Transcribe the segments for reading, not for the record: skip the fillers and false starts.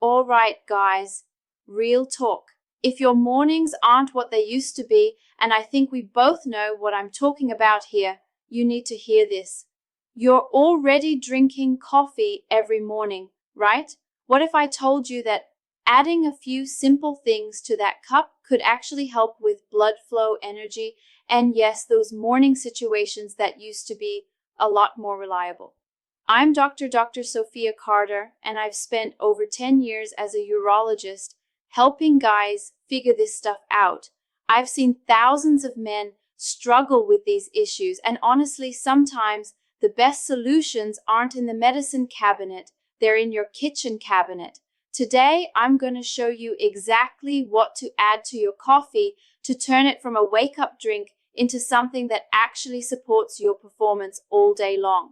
All right, guys, real talk. If your mornings aren't what they used to be, and I think we both know what I'm talking about here, you need to hear this. You're already drinking coffee every morning, right? What if I told you that adding a few simple things to that cup could actually help with blood flow, energy, and yes, those morning situations that used to be a lot more reliable? I'm Dr. Sophia Carter, and I've spent over 10 years as a urologist helping guys figure this stuff out. I've seen thousands of men struggle with these issues, and honestly, sometimes the best solutions aren't in the medicine cabinet, they're in your kitchen cabinet. Today, I'm going to show you exactly what to add to your coffee to turn it from a wake-up drink into something that actually supports your performance all day long.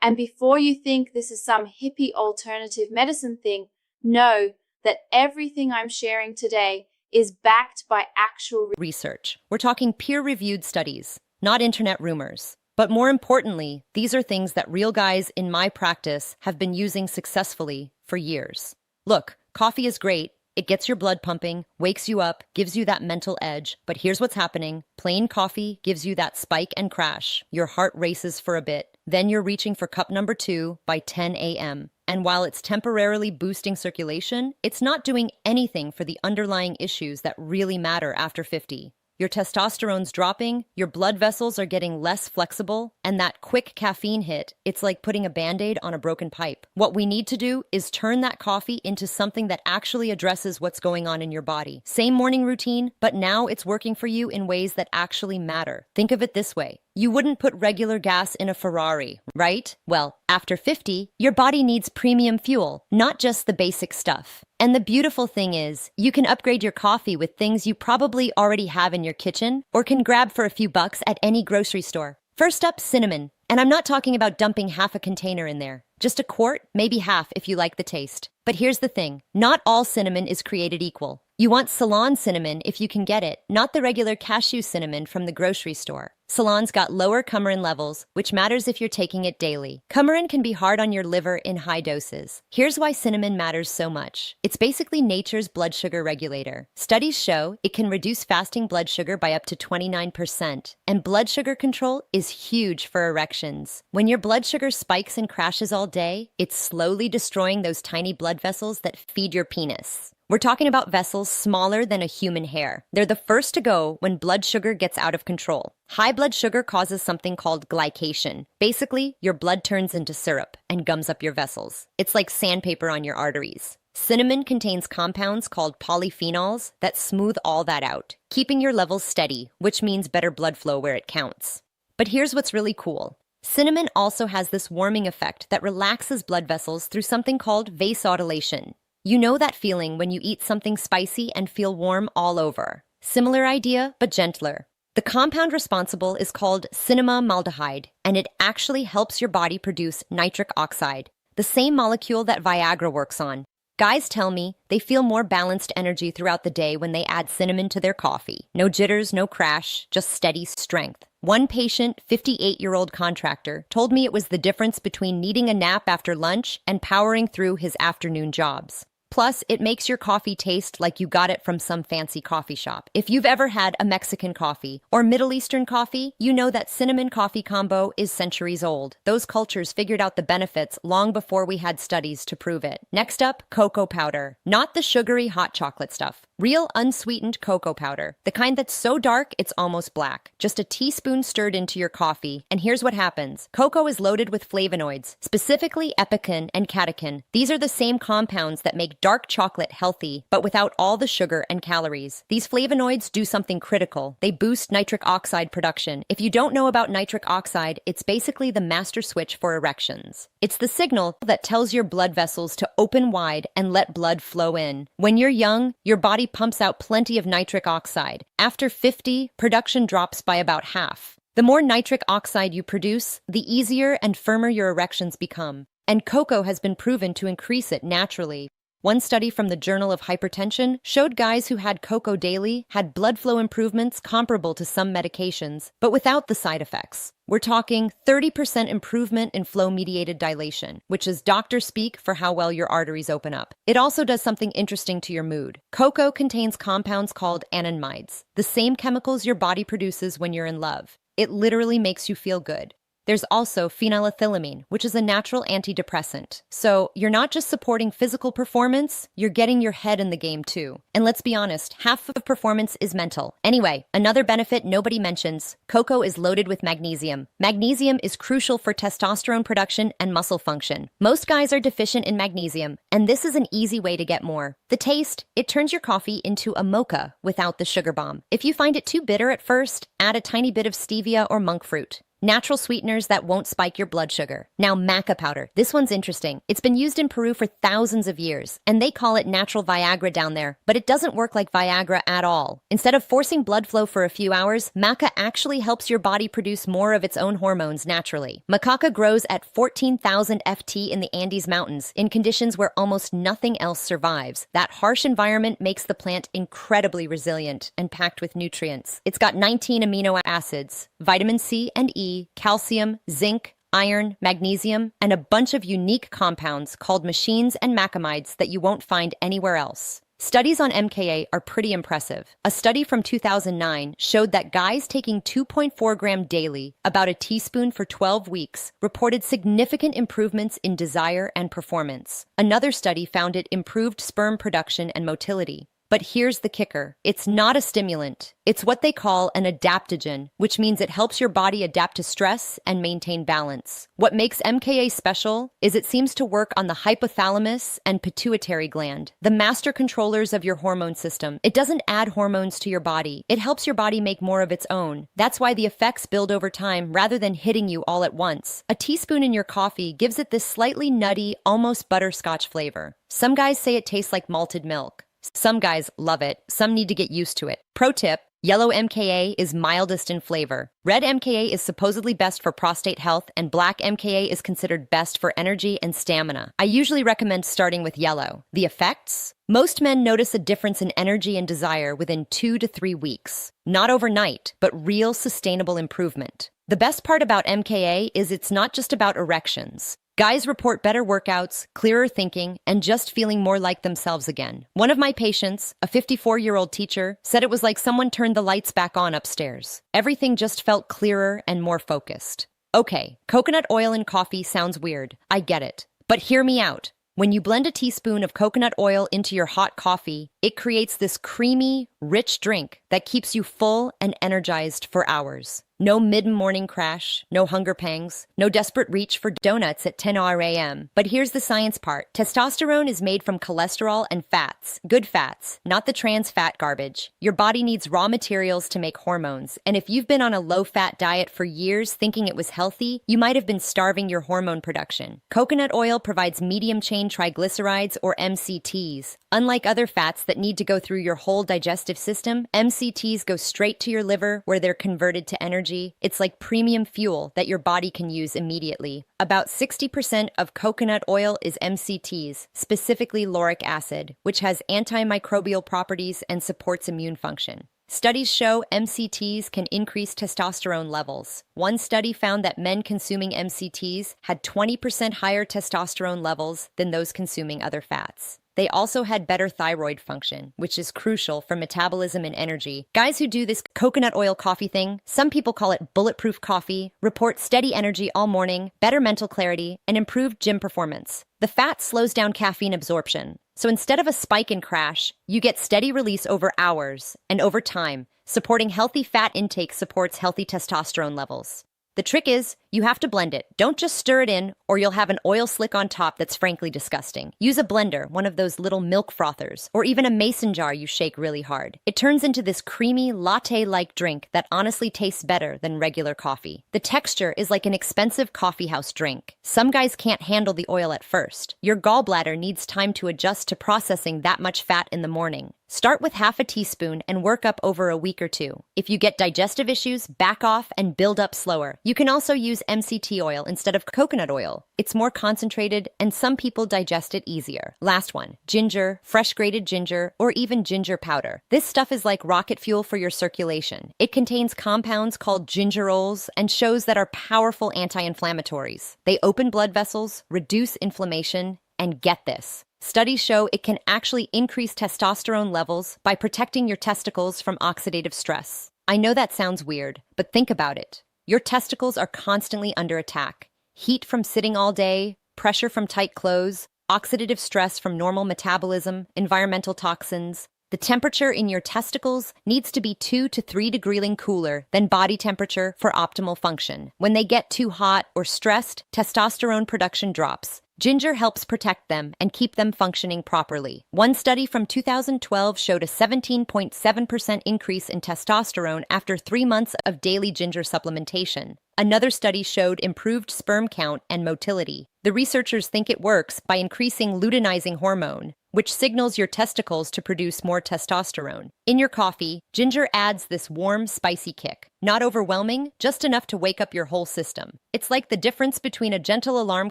And before you think this is some hippie alternative medicine thing, know that everything I'm sharing today is backed by actual research. We're talking peer-reviewed studies, not internet rumors. But more importantly, these are things that real guys in my practice have been using successfully for years. Look, coffee is great. It gets your blood pumping, wakes you up, gives you that mental edge. But here's what's happening. Plain coffee gives you that spike and crash. Your heart races for a bit. Then you're reaching for cup number 2 by 10 a.m. And while it's temporarily boosting circulation, it's not doing anything for the underlying issues that really matter after 50. Your testosterone's dropping, your blood vessels are getting less flexible, and that quick caffeine hit, it's like putting a Band-Aid on a broken pipe. What we need to do is turn that coffee into something that actually addresses what's going on in your body. Same morning routine, but now it's working for you in ways that actually matter. Think of it this way. You wouldn't put regular gas in a Ferrari, right? Well, after 50, your body needs premium fuel, not just the basic stuff. And the beautiful thing is, you can upgrade your coffee with things you probably already have in your kitchen or can grab for a few bucks at any grocery store. First up, cinnamon. And I'm not talking about dumping half a container in there. Just a quart, maybe half if you like the taste. But here's the thing, not all cinnamon is created equal. You want Ceylon cinnamon if you can get it, not the regular cashew cinnamon from the grocery store. Ceylon's got lower coumarin levels, which matters if you're taking it daily. Coumarin can be hard on your liver in high doses. Here's why cinnamon matters so much. It's basically nature's blood sugar regulator. Studies show it can reduce fasting blood sugar by up to 29%. And blood sugar control is huge for erections. When your blood sugar spikes and crashes all day, it's slowly destroying those tiny blood vessels that feed your penis. We're talking about vessels smaller than a human hair. They're the first to go when blood sugar gets out of control. High blood sugar causes something called glycation. Basically, your blood turns into syrup and gums up your vessels. It's like sandpaper on your arteries. Cinnamon contains compounds called polyphenols that smooth all that out, keeping your levels steady, which means better blood flow where it counts. But here's what's really cool. Cinnamon also has this warming effect that relaxes blood vessels through something called vasodilation. You know that feeling when you eat something spicy and feel warm all over. Similar idea, but gentler. The compound responsible is called cinnamaldehyde, and it actually helps your body produce nitric oxide, the same molecule that Viagra works on. Guys tell me they feel more balanced energy throughout the day when they add cinnamon to their coffee. No jitters, no crash, just steady strength. One patient, 58-year-old contractor, told me it was the difference between needing a nap after lunch and powering through his afternoon jobs. Plus, it makes your coffee taste like you got it from some fancy coffee shop. If you've ever had a Mexican coffee or Middle Eastern coffee, you know that cinnamon coffee combo is centuries old. Those cultures figured out the benefits long before we had studies to prove it. Next up, cocoa powder. Not the sugary hot chocolate stuff. Real unsweetened cocoa powder. The kind that's so dark it's almost black. Just a teaspoon stirred into your coffee. And here's what happens. Cocoa is loaded with flavonoids, specifically epicin and catechin. These are the same compounds that make dark chocolate healthy, but without all the sugar and calories. These flavonoids do something critical. They boost nitric oxide production. If you don't know about nitric oxide, it's basically the master switch for erections. It's the signal that tells your blood vessels to open wide and let blood flow in. When you're young, your body pumps out plenty of nitric oxide. After 50, production drops by about half. The more nitric oxide you produce, the easier and firmer your erections become. And cocoa has been proven to increase it naturally. One study from the Journal of Hypertension showed guys who had cocoa daily had blood flow improvements comparable to some medications, but without the side effects. We're talking 30% improvement in flow-mediated dilation, which is doctor speak for how well your arteries open up. It also does something interesting to your mood. Cocoa contains compounds called anandamides, the same chemicals your body produces when you're in love. It literally makes you feel good. There's also phenylethylamine, which is a natural antidepressant. So you're not just supporting physical performance, you're getting your head in the game too. And let's be honest, half of performance is mental. Anyway, another benefit nobody mentions, cocoa is loaded with magnesium. Magnesium is crucial for testosterone production and muscle function. Most guys are deficient in magnesium, and this is an easy way to get more. The taste, it turns your coffee into a mocha without the sugar bomb. If you find it too bitter at first, add a tiny bit of stevia or monk fruit. Natural sweeteners that won't spike your blood sugar. Now, maca powder. This one's interesting. It's been used in Peru for thousands of years, and they call it natural Viagra down there, but it doesn't work like Viagra at all. Instead of forcing blood flow for a few hours, maca actually helps your body produce more of its own hormones naturally. Macaca grows at 14,000 ft in the Andes Mountains, in conditions where almost nothing else survives. That harsh environment makes the plant incredibly resilient and packed with nutrients. It's got 19 amino acids, vitamin C and E, calcium, zinc, iron, magnesium, and a bunch of unique compounds called machines and macamides that you won't find anywhere else. Studies on MKA are pretty impressive. A study from 2009 showed that guys taking 2.4 gram daily, about a teaspoon for 12 weeks, reported significant improvements in desire and performance. Another study found it improved sperm production and motility. But here's the kicker. It's not a stimulant. It's what they call an adaptogen, which means it helps your body adapt to stress and maintain balance. What makes MKA special is it seems to work on the hypothalamus and pituitary gland, the master controllers of your hormone system. It doesn't add hormones to your body. It helps your body make more of its own. That's why the effects build over time rather than hitting you all at once. A teaspoon in your coffee gives it this slightly nutty, almost butterscotch flavor. Some guys say it tastes like malted milk. Some guys love it, some need to get used to it. Pro tip, yellow MKA is mildest in flavor. Red MKA is supposedly best for prostate health, and black MKA is considered best for energy and stamina. I usually recommend starting with yellow. The effects? Most men notice a difference in energy and desire within 2 to 3 weeks. Not overnight, but real sustainable improvement. The best part about MKA is it's not just about erections. Guys report better workouts, clearer thinking, and just feeling more like themselves again. One of my patients, a 54-year-old teacher, said it was like someone turned the lights back on upstairs. Everything just felt clearer and more focused. Okay, coconut oil in coffee sounds weird. I get it. But hear me out. When you blend a teaspoon of coconut oil into your hot coffee, it creates this creamy, rich drink that keeps you full and energized for hours. No mid-morning crash, no hunger pangs, no desperate reach for donuts at 10 a.m. But here's the science part. Testosterone is made from cholesterol and fats, good fats, not the trans fat garbage. Your body needs raw materials to make hormones, and if you've been on a low-fat diet for years thinking it was healthy, you might have been starving your hormone production. Coconut oil provides medium-chain triglycerides, or MCTs. Unlike other fats that need to go through your whole digestive system, MCTs go straight to your liver where they're converted to energy. It's like premium fuel that your body can use immediately. About 60% of coconut oil is MCTs, specifically lauric acid, which has antimicrobial properties and supports immune function. Studies show MCTs can increase testosterone levels. One study found that men consuming MCTs had 20% higher testosterone levels than those consuming other fats. They also had better thyroid function, which is crucial for metabolism and energy. Guys who do this coconut oil coffee thing, some people call it bulletproof coffee, report steady energy all morning, better mental clarity, and improved gym performance. The fat slows down caffeine absorption. So instead of a spike and crash, you get steady release over hours and over time. Supporting healthy fat intake supports healthy testosterone levels. The trick is, you have to blend it. Don't just stir it in, or you'll have an oil slick on top that's frankly disgusting. Use a blender, one of those little milk frothers, or even a mason jar you shake really hard. It turns into this creamy, latte-like drink that honestly tastes better than regular coffee. The texture is like an expensive coffeehouse drink. Some guys can't handle the oil at first. Your gallbladder needs time to adjust to processing that much fat in the morning. Start with half a teaspoon and work up over a week or two. If you get digestive issues, back off and build up slower. You can also use MCT oil instead of coconut oil. It's more concentrated and some people digest it easier. Last one, ginger, fresh grated ginger, or even ginger powder. This stuff is like rocket fuel for your circulation. It contains compounds called gingerols and shows that are powerful anti-inflammatories. They open blood vessels, reduce inflammation, and get this. Studies show it can actually increase testosterone levels by protecting your testicles from oxidative stress. I know that sounds weird, but think about it. Your testicles are constantly under attack. Heat from sitting all day, pressure from tight clothes, oxidative stress from normal metabolism, environmental toxins. The temperature in your testicles needs to be 2 to 3 degrees cooler than body temperature for optimal function. When they get too hot or stressed, testosterone production drops. Ginger helps protect them and keep them functioning properly. One study from 2012 showed a 17.7% increase in testosterone after 3 months of daily ginger supplementation. Another study showed improved sperm count and motility. The researchers think it works by increasing luteinizing hormone, which signals your testicles to produce more testosterone. In your coffee, ginger adds this warm, spicy kick. Not overwhelming, just enough to wake up your whole system. It's like the difference between a gentle alarm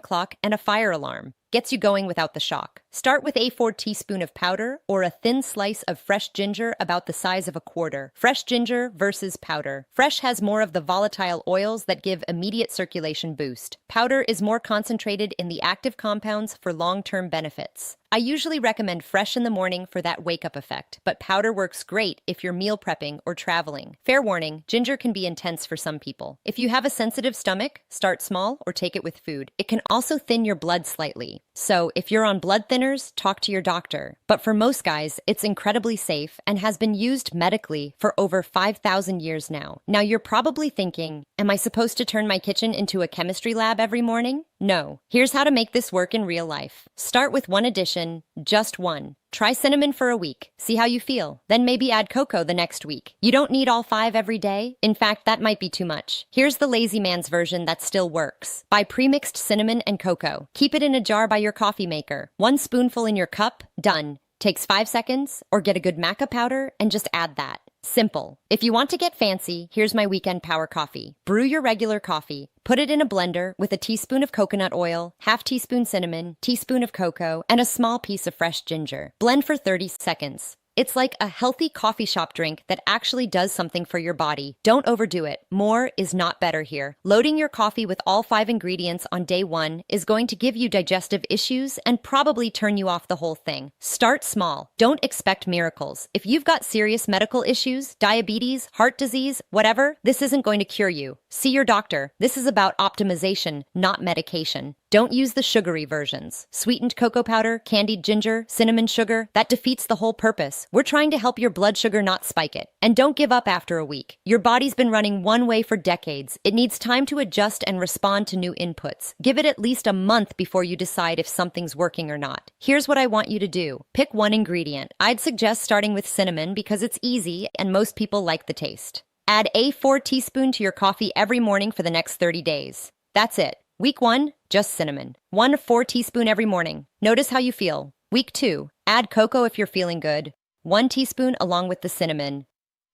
clock and a fire alarm. Gets you going without the shock. Start with a 4 teaspoon of powder or a thin slice of fresh ginger about the size of a quarter. Fresh ginger versus powder. Fresh has more of the volatile oils that give immediate circulation boost. Powder is more concentrated in the active compounds for long-term benefits. I usually recommend fresh in the morning for that wake-up effect, but powder works great if you're meal prepping or traveling. Fair warning, ginger can be intense for some people. If you have a sensitive stomach, start small or take it with food. It can also thin your blood slightly. So if you're on blood thinners, talk to your doctor. But for most guys, it's incredibly safe and has been used medically for over 5,000 years now. Now you're probably thinking, am I supposed to turn my kitchen into a chemistry lab every morning? No. Here's how to make this work in real life. Start with one addition, just one. Try cinnamon for a week. See how you feel. Then maybe add cocoa the next week. You don't need all 5 every day. In fact, that might be too much. Here's the lazy man's version that still works. Buy pre-mixed cinnamon and cocoa. Keep it in a jar by your coffee maker. 1 spoonful in your cup, done. Takes 5 seconds, or get a good maca powder and just add that. Simple. If you want to get fancy, here's my weekend power coffee. Brew your regular coffee. Put it in a blender with a teaspoon of coconut oil, half teaspoon cinnamon, teaspoon of cocoa, and a small piece of fresh ginger. Blend for 30 seconds. It's like a healthy coffee shop drink that actually does something for your body. Don't overdo it. More is not better here. Loading your coffee with all 5 ingredients on day 1 is going to give you digestive issues and probably turn you off the whole thing. Start small. Don't expect miracles. If you've got serious medical issues, diabetes, heart disease, whatever, this isn't going to cure you. See your doctor. This is about optimization, not medication. Don't use the sugary versions. Sweetened cocoa powder, candied ginger, cinnamon sugar, that defeats the whole purpose. We're trying to help your blood sugar not spike it. And don't give up after a week. Your body's been running one way for decades. It needs time to adjust and respond to new inputs. Give it at least a month before you decide if something's working or not. Here's what I want you to do. Pick one ingredient. I'd suggest starting with cinnamon because it's easy and most people like the taste. Add a 4 teaspoon to your coffee every morning for the next 30 days. That's it. Week 1, just cinnamon. 1 4 teaspoon every morning. Notice how you feel. Week 2, add cocoa if you're feeling good. 1 teaspoon along with the cinnamon.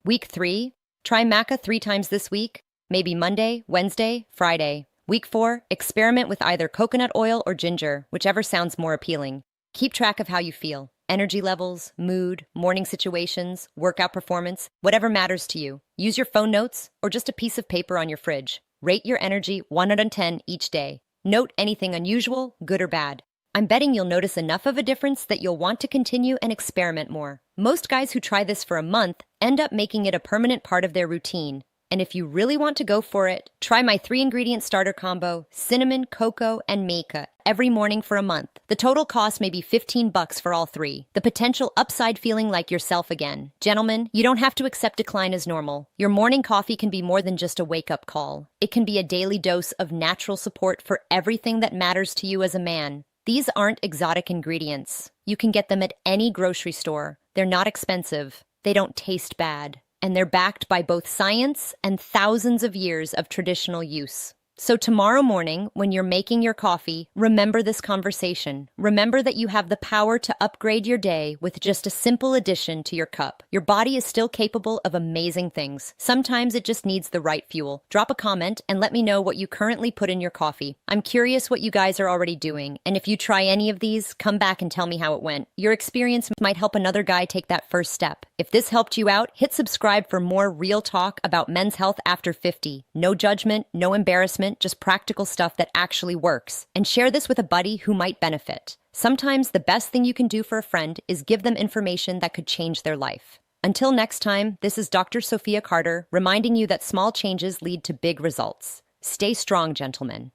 Week 3, try maca 3 times this week. Maybe Monday, Wednesday, Friday. Week 4, experiment with either coconut oil or ginger, whichever sounds more appealing. Keep track of how you feel. Energy levels, mood, morning situations, workout performance, whatever matters to you. Use your phone notes or just a piece of paper on your fridge. Rate your energy 1 out of 10 each day. Note anything unusual, good or bad. I'm betting you'll notice enough of a difference that you'll want to continue and experiment more. Most guys who try this for a month end up making it a permanent part of their routine. And if you really want to go for it, try my 3-ingredient starter combo, cinnamon, cocoa, and maca, every morning for a month. The total cost may be $15 for all 3. The potential upside feeling like yourself again. Gentlemen, you don't have to accept decline as normal. Your morning coffee can be more than just a wake-up call. It can be a daily dose of natural support for everything that matters to you as a man. These aren't exotic ingredients. You can get them at any grocery store. They're not expensive. They don't taste bad. And they're backed by both science and thousands of years of traditional use. So tomorrow morning, when you're making your coffee, remember this conversation. Remember that you have the power to upgrade your day with just a simple addition to your cup. Your body is still capable of amazing things. Sometimes it just needs the right fuel. Drop a comment and let me know what you currently put in your coffee. I'm curious what you guys are already doing, and if you try any of these, come back and tell me how it went. Your experience might help another guy take that first step. If this helped you out, hit subscribe for more real talk about men's health after 50. No judgment, no embarrassment, just practical stuff that actually works. And share this with a buddy who might benefit. Sometimes the best thing you can do for a friend is give them information that could change their life. Until next time, this is Dr. Sophia Carter reminding you that small changes lead to big results. Stay strong, gentlemen.